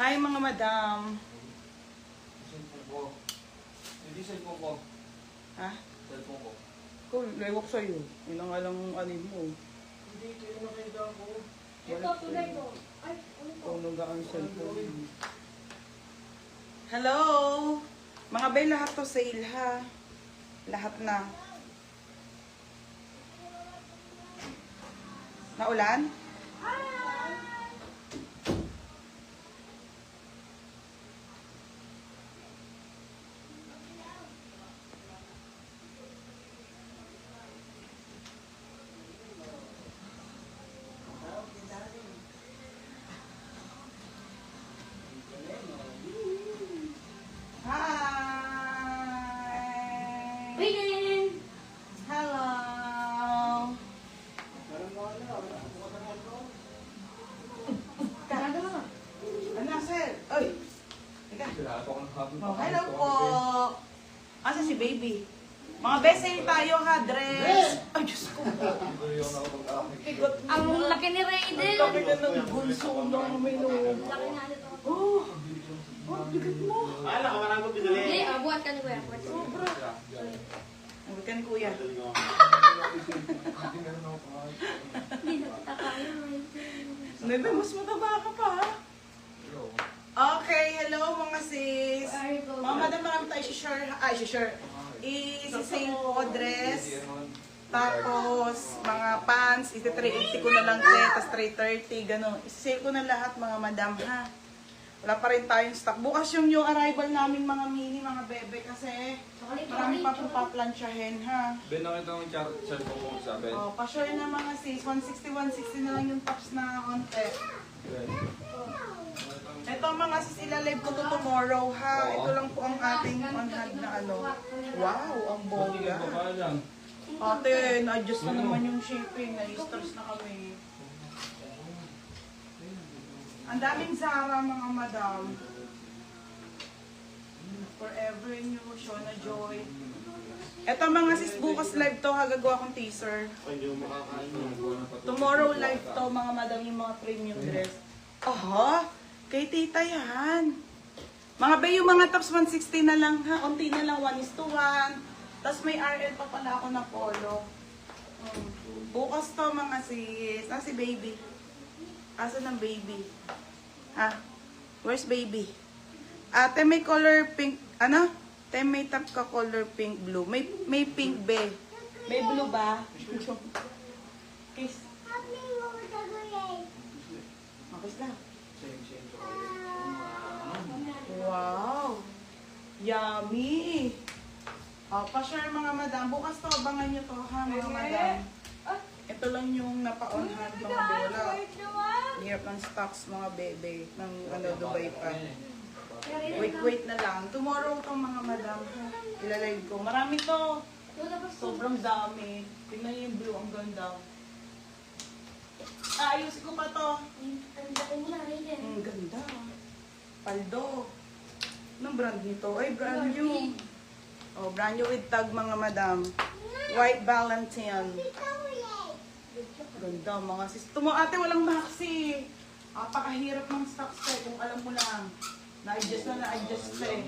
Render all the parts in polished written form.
Hi mga madam. Cellphone ko. Hindi cellphone ko. Ha? Cellphone ko. Ikaw, lewak sa'yo. Yun ang alam mong anin mo. Hindi, kaya nakita ko. Ito, tulay mo. Ay, ano to? Ikaw nung ang cellphone. Hello! Mga bay, lahat to sale ha. Lahat na. Naulan? Hi! Wait, Hello! Sarado mo. Ano, sir? Oy! Teka. Sila ako ang hapon. Oh, hello po! Asa si baby? Mga best sale tayo ha, dress! Ay, Diyos ko! Bigot mo. Ang laki ni Raiden. Ang laki na ng bunso namin, oh. Laki nga nito. Oh! Oh, bigot mo! Ala, kamarang ko Hindi, pinali. buhat ka ni Kuya. Buhat. Sobra! Ang ka ni kuya. Hindi nakita tayo. Bebe, mas mataba ka pa ha? Okay, hello mga sis! Mga madam, marami tayo i-share. Ay, i-share. I-sale po dress. Tapos, mga pants, iti-380 ko na lang, tapos 330, gano'n. Isi-sale ko na lahat, mga madam, ha? Wala pa rin tayong stock. Bukas yung new arrival namin, mga mini, mga bebe, kasi marami pa pong paplansyahin, ha? Ben, nakita ko yung cellphone ko sabi. O, pa-share na mga sis. 160, 160 na lang yung tops na konti. Ben. Ito mga sis, ilalive ko to tomorrow, ha? Ito lang po ang ating on-hand na ano. Wow, ang bongga. Baka lang. Ate, na-adjust na naman yung shipping. Na-stress na kami. Ang daming Zara, mga madam. Forever New, Shona Joy. Eto mga sis, bukas live to, gagawa kong teaser. Hindi mo makakain mo. Tomorrow live to, mga madam, yung mga premium dress. Aha, kay tita yan. Mga bay, yung mga tops 160 na lang ha, unti na lang, 1:1. Tapos may RL pa pala ako na polo. Bukas to mga sis. Si baby? Asa ng baby? Ha? Where's baby? Ate, may color pink. Ano? Ate, may top ka color pink blue. May pink be. May blue ba? Kiss. Makis lang. Wow! Yummy! Pa-share mga madam. Bukas to, abangan nyo to ha mga madam. Ito lang yung napa-on hand mga bola. Hirap ng stocks mga bebe. Ng ano, Dubai pa. Wait na lang. Tomorrow to mga madam ha. Ilalive ko. Marami to. Sobrang dami. Tingnan niyo yung blue. Ang ganda. Ayusin ko pa to. Ang ganda. Paldo. Anong brand nito? Ay, brand new. Oh, brand new with tag mga madam. White Valentine. Ganda mga sis. Ate, walang maxi. Pakahirap ng stocks ko kung alam mo lang. Na-adjust na eh.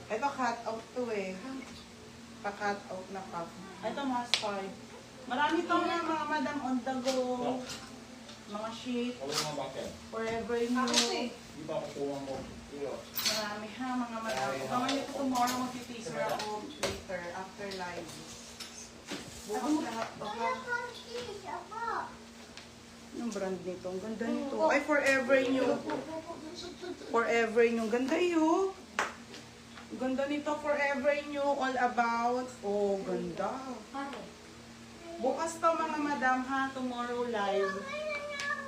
Ito cut out to eh. Pa-cut out na cup. Ito mustard. Marami to mga madam on the go. Mga sheet. Wala mga bakit. Forever new. Hindi pa ako kuha mo. Marami ha mga madam. Abangan nyo ko tomorrow mag-teaser ako later after live. Bukas lahat to ha. Yung brand nito. Ang ganda nito. Ay, forever new. Forever new. Ganda yun. Ganda nito. Forever new. All about. Oh, ganda. Bukas to mga madam ha. Tomorrow live.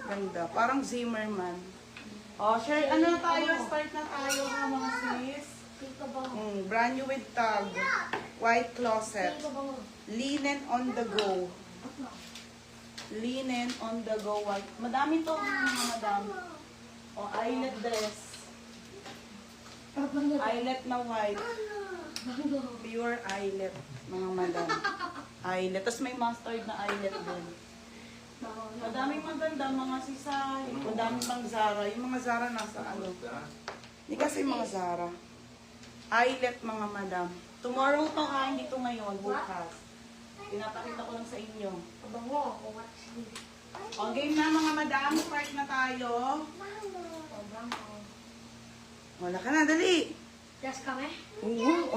Ganda. Parang Zimmerman. Oh, share. Ano na tayo? Start na tayo ha mga sis. Brand new with tag. White closet. Linen on the go. Linen on the go white. Madami to mga madam. O, eyelet dress. Eyelet na white. Pure eyelet, mga madam. Eyelet. Tapos may mustard na eyelet din. Madaming maganda, mga sisay. Madaming pang Zara. Yung mga Zara nasa ano. Hindi kasi yung mga Zara. Eyelet mga madam. Tomorrow to ha, hindi to ngayon, bukas. Pinapakita ko lang sa inyo. Pabango ako. O, game na mga madam. Park na tayo. Pabango. Wala ka na, dali. Just kami? Oo, o,